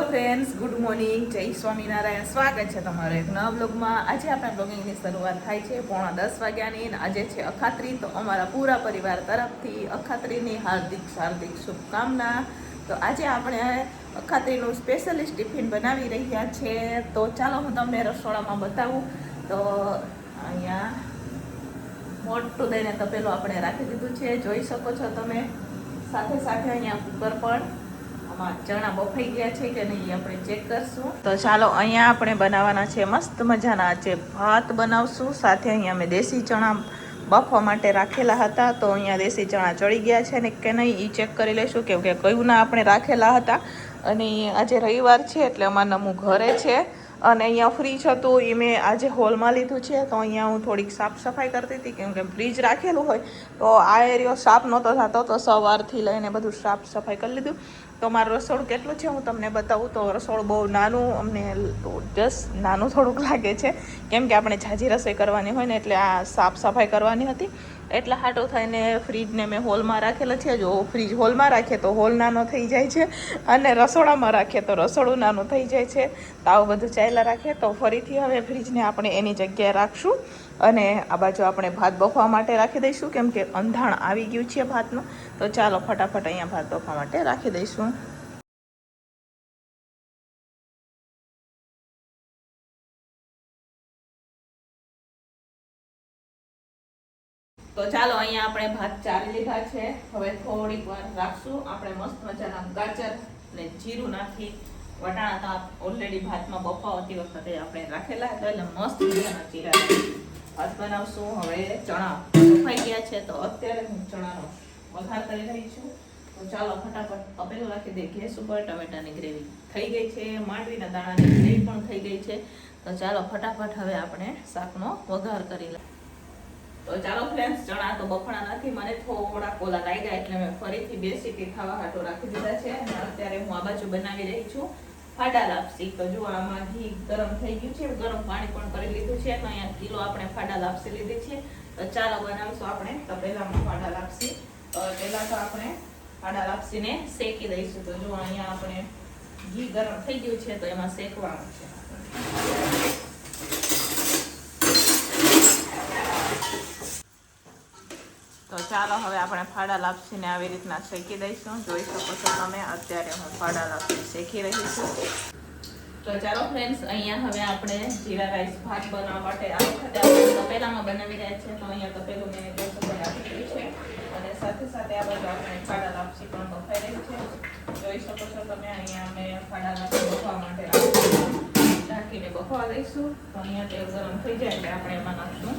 Friends, good morning, જય સ્વામિનારાયણ. સ્વાગત છે તમારો એક નવા બ્લોગમાં. આજે આપણા બ્લોગિંગની શરૂઆત થાય છે 9:45 વાગ્યાની. આજે છે અખાત્રી, તો અમારા પૂરા પરિવાર તરફથી અખાત્રીની હાર્દિક શુભકામના. તો આજે આપણે અખાત્રીનું સ્પેશિયલિસ્ટ ટિફિન બનાવી રહ્યા છે. તો ચાલો હું તમને રસોડામાં બતાવું. તો અહીંયા મોટું દઈને તપેલું આપણે રાખી દીધું છે, જોઈ શકો છો તમે. સાથે સાથે અહીંયા કુકર પણ, ચણા બફાઈ ગયા છે કે નહીં આપણે ચેક કરશું. તો ચાલો, અહીંયા આપણે બનાવવાના છે મસ્ત મજાના છે ભાત બનાવશું. સાથે અહીંયા અમે દેશી ચણા બફવા માટે રાખેલા હતા, તો અહીંયા દેશી ચણા ચડી ગયા છે ને કે નહીં એ ચેક કરી લઈશું, કેમ કે કયું ના આપણે રાખેલા હતા. અને આજે રવિવાર છે એટલે અમારા નમું ઘરે છે અને અહીંયા ફ્રીજ હતું એ મેં આજે હોલમાં લીધું છે. તો અહીંયા હું થોડીક સાફ સફાઈ કરતી હતી, કેમ કે ફ્રીજ રાખેલું હોય તો આ એરિયો સાફ નહોતો થતો, તો સવારથી લઈને બધું સાફ સફાઈ કરી લીધું. તો મારું રસોડું કેટલું છે હું તમને બતાવું. તો રસોડું બહુ નાનું, અમને જસ્ટ નાનું થોડુંક લાગે છે, કેમ કે આપણે ઝાઝી રસોઈ કરવાની હોય ને એટલે આ સાફ સફાઈ કરવાની હતી. એટલા હાટું થઈને ફ્રીજને મેં હોલમાં રાખેલો છે. જો ફ્રીજ હોલમાં રાખીએ તો હોલ નાનો થઈ જાય છે, અને રસોડામાં રાખીએ તો રસોડું નાનું થઈ જાય છે. તો આવું બધું ચાલ્યા રાખીએ. તો ફરીથી હવે ફ્રીજને આપણે એની જગ્યાએ રાખશું, અને આ બાજુ આપણે ભાત બફવા માટે રાખી દઈશું, કેમ કે અંધાણ આવી ગયું છે ભાતનું. તો ચાલો ફટાફટ અહીંયા ભાત બફવા માટે રાખી દઈશું. તો ચાલો, અહીંયા આપણે ભાત ચારી લીધા છે. હવે થોડીક વાર રાખશું. આપણે મસ્ત મજાના ગાજર અને જીરું નાખી, વટાણા ઓલરેડી ભાતમાં બફાવતી વખતે આપણે રાખેલા હતા, એટલે મસ્ત મજાના ચીરા ભાત બનાવશું. હવે ચણા બફાઈ ગયા છે, તો અત્યારે હું ચણાનો વઘાર કરી રહી છું. તો ચાલો ફટાફટ તપેલું રાખી દઈએ ગેસ ઉપર. ટમેટાની ગ્રેવી થઈ ગઈ છે, માંડવીના દાણાની ગ્રેવી પણ થઈ ગઈ છે. તો ચાલો ફટાફટ હવે આપણે શાકનો વઘાર કરી લઈએ. તો ચાલો ફ્રેન્ડ્સ, ચણા તો બફણા નથી, મને થોડા કોલા લાગ્યા એટલે મેં ફરીથી 2 સીટી થવા હાટો રાખી દીધા છે. અને અત્યારે હું આ બાજુ બનાવી રહી છું ફાડા લાપસી. તો જો આમાં ઘી ગરમ થઈ ગયું છે, ગરમ પાણી પણ કરી લીધું છે. તો અહીંયા કિલો આપણે ફાડા લાપસી લીધી છે. તો ચાલો બનાવીશું આપણે તપેલામાં ફાડા લાપસી. તો પહેલા તો આપણે ફાડા લાપસીને શેકી દઈશું. તો જો અહીંયા આપણે ઘી ગરમ થઈ ગયું છે, તો એમાં શેકવાનું છે. તો ચાલો હવે આપણે ફાડા લાપસીને આવી રીતના શેકી દઈશું. જોઈ શકો છો તમે, અત્યારે હું ફાડા લાપસી શેકી રહી છું. તો ચાલો ફ્રેન્ડ્સ, અહીંયા હવે આપણે જીરા રાઈસ ભાત બનાવવા માટે આ વખતે આપણે તપેલામાં બનાવી રહ્યા છીએ. તો અહીંયા તપેલું મેં ગેસ ઉપર રાખી દીધું છે, અને સાથે સાથે આ બાજુ આપણે ફાડા લાપસી પણ બફાઈ રહી છે. જોઈ શકો છો તમે, અહીંયા અમે ફાડા લાપસી બફવા માટે ઢાંકીને બફવા દઈશું. તો અહીંયા તેલ ગરમ થઈ જાય એટલે આપણે એમાં નાખશું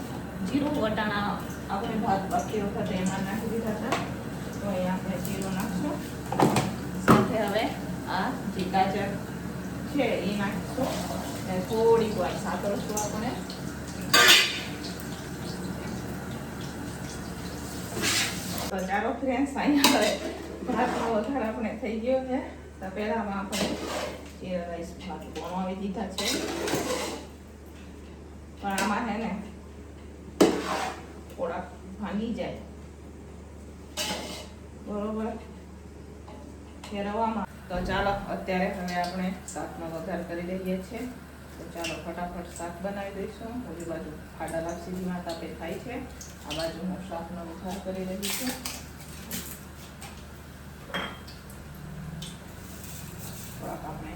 જીરું. વટાણા આપણે ભાત બાકી વખતે એમાં નાખી દીધા હતા, તો અહીંયા આપણે જીરું નાખશું. સાથે હવે આ જે ગાજર છે એ નાખીશું, અને થોડીક વાર સાતળશું આપણે. તો ચાલો ફ્રેન્ડ્સ, અહીંયા હવે ભાતનો વઘાર આપણે થઈ ગયો છે. તો પહેલામાં આપણે જીરા રાઈસ ભાત બનાવી દીધા છે, પણ આમાં છે ને થોડાક ભાંગી જાય બરોબર ફેરવવામાં. તો ચાલો અત્યારે હવે આપણે શાકનો વઘાર કરી દઈએ છીએ. તો ચાલો ફટાફટ શાક બનાવી દઈશું. ઓલી બાજુ ફાડા લાપસી ધીમા તાપે થાય છે, આ બાજુ હું શાકનો વઘાર કરી રહી છું. થોડાક આપણે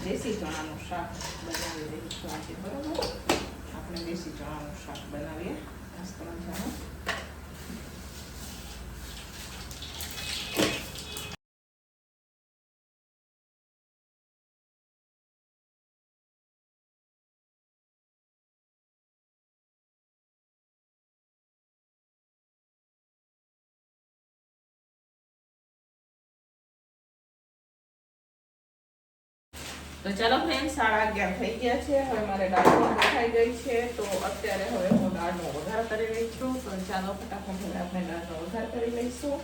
દેશી ચણાનું શાક બનાવી રહી છું આજે. બરોબર, આપણે દેશી ચણાનું શાક બનાવીએ મસ્ત મજાનું. તો ચાલો ફ્રેન્ડ્સ, 11:30 થઈ ગયા છે. હવે મારે દાળ પણ બફાઈ ગઈ છે, તો અત્યારે હવે હું દાળનો વઘાર કરી રહી છું. તો ચાલો ફટાફટ હવે આપણે દાળનો વઘાર કરી લઈશું.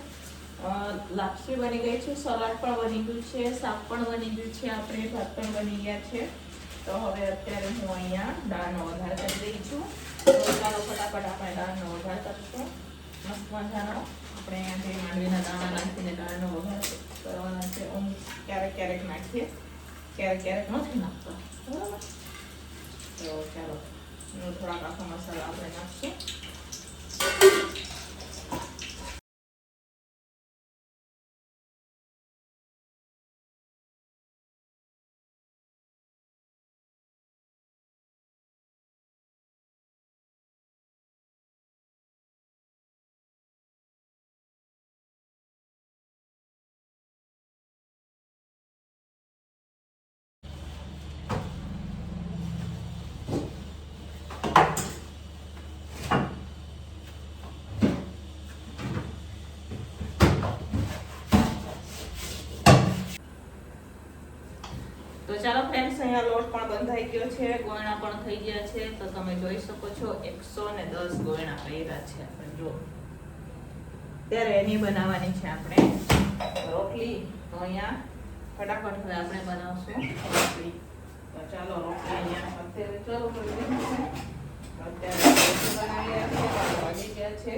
લાપસી બની ગઈ છે, સલાડ પણ બની ગયું છે, શાક પણ બની ગયું છે, આપણે ભાત પણ બની ગયા છે. તો હવે અત્યારે હું અહીંયા દાળનો વઘાર કરી રહી છું. તો ચાલો ફટાફટ આપણે દાળનો વઘાર કરીશું મસ્ત મજાનો. આપણે અહીંયા જે માંડવીના દાણા નાખીને દાળનો વઘાર કરવાના ક્યારેક ક્યારેક નાખીએ, ક્યારેક ક્યારેક નથી નાખતા. બરાબર, તો ચાલો થોડાક આખા મસાલા આપણે નાખીએ. તો ચાલો ફ્રેન્ડ્સ, અહીંયા લોટ પણ બંધાઈ ગયો છે, ગોયણા પણ થઈ ગયા છે. તો તમે જોઈ શકો છો 110 ગોયણા કર્યા છે આપણે. જો ત્યારે એની બનાવવાની છે આપણે રોટલી. તો અહીંયા ફટાફટ હવે આપણે બનાવશું રોટલી. તો ચાલો રોટલી અહીંયા અત્યારે ચાલો કરી દીધું છે. અત્યારે રોટલી બનાવી રહ્યા છે, વાગી ગયા છે,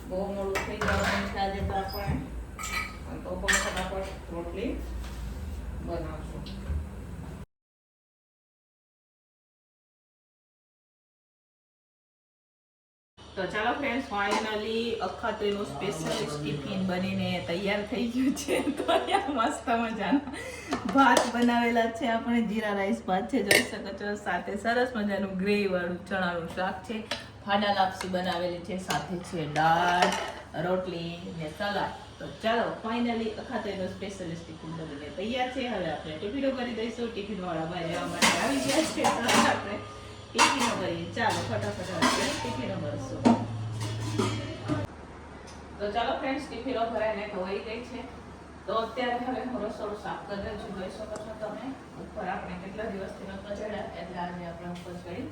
બહુ મોડું થઈ જવાનું છે આજે તો આપણે. તો પણ ફટાફટ રોટલી બનાવશું. તો ચાલો ફ્રેન્ડ્સ, ફાઇનલી અખાત્રીનું સ્પેશિયલ ટિફિન બનીને તૈયાર થઈ ગયું છે. તો અહીંયા મસ્ત મજાના ભાત બનાવેલા છે આપણે, જીરા રાઈસ ભાત છે, જોઈ શકો છો. સાથે સરસ મજાનું ગ્રેવી વાળું ચણાનું શાક છે, ફાડા લાપસી બનાવેલી છે, સાથે છે દાળ, રોટલી ને સલાડ. તો ચાલો ફાઇનલી અખાત્રીનું સ્પેશિયલ ટિફિન બનીને તૈયાર છે. હવે આપણે ટિફિનો કરી દઈશું. ટિફિન વાળા ભાઈ લેવા માટે આવી ગયા છે. આપણે ટિફિનો કરીએ. ચાલો ફટાફટ આપણે ટિફિનો ભરશું. તો ચાલો ફ્રેન્ડ્સ, ટિફિનો ભરાઈને ધોઈ ગઈ છે. તો અત્યારે હવે હું રસોડું સાફ કરી રહ્યું છું. જોઈ શકો છો તમે. ઉપર આપણે કેટલા દિવસથી નહોતા ચડ્યા, એટલે આજે આપણે ઉપર ચડી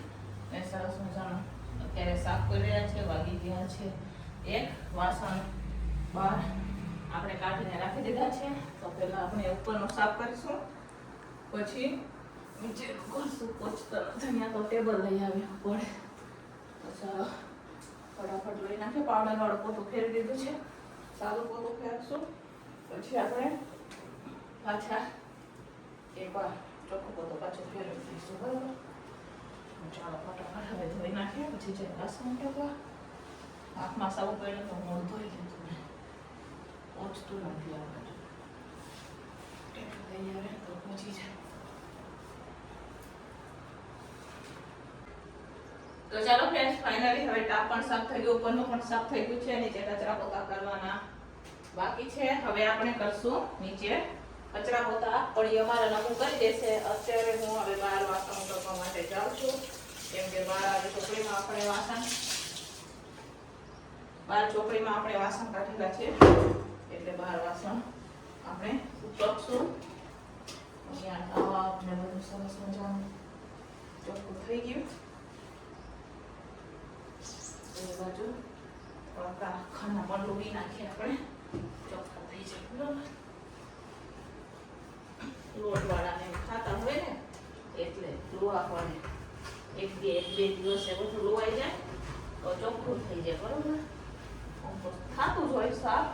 ને સરસ મજાનું અત્યારે સાફ કરી રહ્યા છે. વાગી ગયા છે એક. વાસણ બહાર આપણે કાઢીને રાખી દીધા છે. તો પહેલા આપણે ઉપરનો સાફ કરીશું, પછી નીચે કરશું. પોચતો અહીંયા તો ટેબલ લઈ આવ્યા પડે. તો ચાલો ફટાફટ લઈ નાખીએ. પાવડર વાળું પોતું ફેરવી દીધું છે, સારું પોતું ફેરવશું. પછી આપણે પાછા એકવાર ચોખ્ખું પોતું પાછું ફેરવી દઈશું. બરાબર, ચાલો ફટાફટ હવે ધોઈ નાખીએ. પછી જે વાસણ ટકવા હાથમાં સાવું પડ્યું તો મોઢું ધોઈ લીધું ને પહોંચતું નથી આપણે. તૈયાર તો પહોંચી જાય. તો ચાલો ફ્રેન્ડ્સ, ફાઇનલી હવે ટાપ પણ સાફ થઈ ગયું, ઉપરનું પણ સાફ થઈ ગયું છે. નીચે કચરા પોતા કરવાના બાકી છે. હવે આપણે કરશું નીચે કચરા પોતા. પણ એ અમારા નમું કરી દેશે. અત્યારે હું હવે બહાર વાસણ કરવા માટે જાઉં છું, કેમ કે બહાર ચોકડીમાં આપણે વાસણ કાઢેલા છે, એટલે બહાર વાસણ આપણે ઉટકશું. અહીંયા તાવા આપણે બધું સરસ મજાનું ચોખ્ખું થઈ ગયું. એ બાજુ ખાના પણ ડૂબી નાખીએ આપણે, ચોખ્ખા થઈ જાય. બરાબર, લોટ વાળાને ખાતા હોય ને એટલે લોહા પડે. એક બે દિવસે બધું લોવાઈ જાય તો ચોખ્ખું થઈ જાય. બરોબર, ખાતું જ હોય સાફ,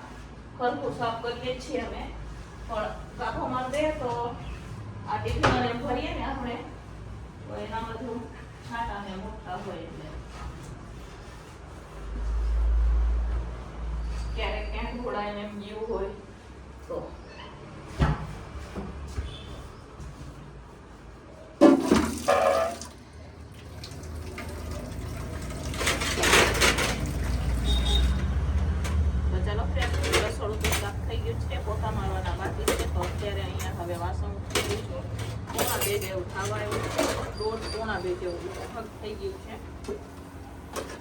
ખરખું સાફ કરીએ છીએ અમે. પણ કાપો માર દે તો આ ટિફિન ભરીએ ને આપણે, તો એના બધું છાંટા ને મોટા હોય એટલે ક્યારેક ક્યાંક ઘોડાઈને એમ જેવું હોય તો. ચાલો ફ્રેન્ડ, રસોડું તો સાફ થઈ ગયું છે, પોતા મારવાના બાકી છે. તો અત્યારે અહીંયા હવે વાસણ થઈ ગયું છે. પોણા 2 જેવું થવા આવ્યું છે, પોણા 2 જેવું લગભગ થઈ ગયું છે.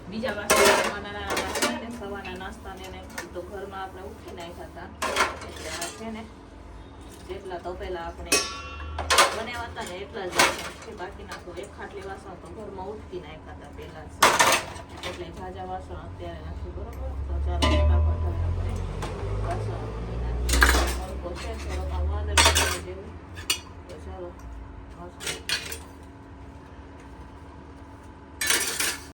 બીજા વાસણ નાના ને સવારના નાસ્તા ને તો ઘરમાં આપણે ઉઠી નાખ્યા હતા, એટલે આ છે ને જેટલા તપેલા આપણે બનાવ્યા હતા ને એટલા જ વાસણ છે. બાકીના તો એક ખાટલી વાસણ તો ઘરમાં ઉઠી નાખ્યા હતા પહેલા, એટલે ઝાઝા વાસણ અત્યારે નથી. બરોબર, તો ચાલો ફટાફટ હવે આપણે વાસણ નાખીએ. થોડોક છે, થોડોક વાદળ જેવું. તો ચાલો વાસણ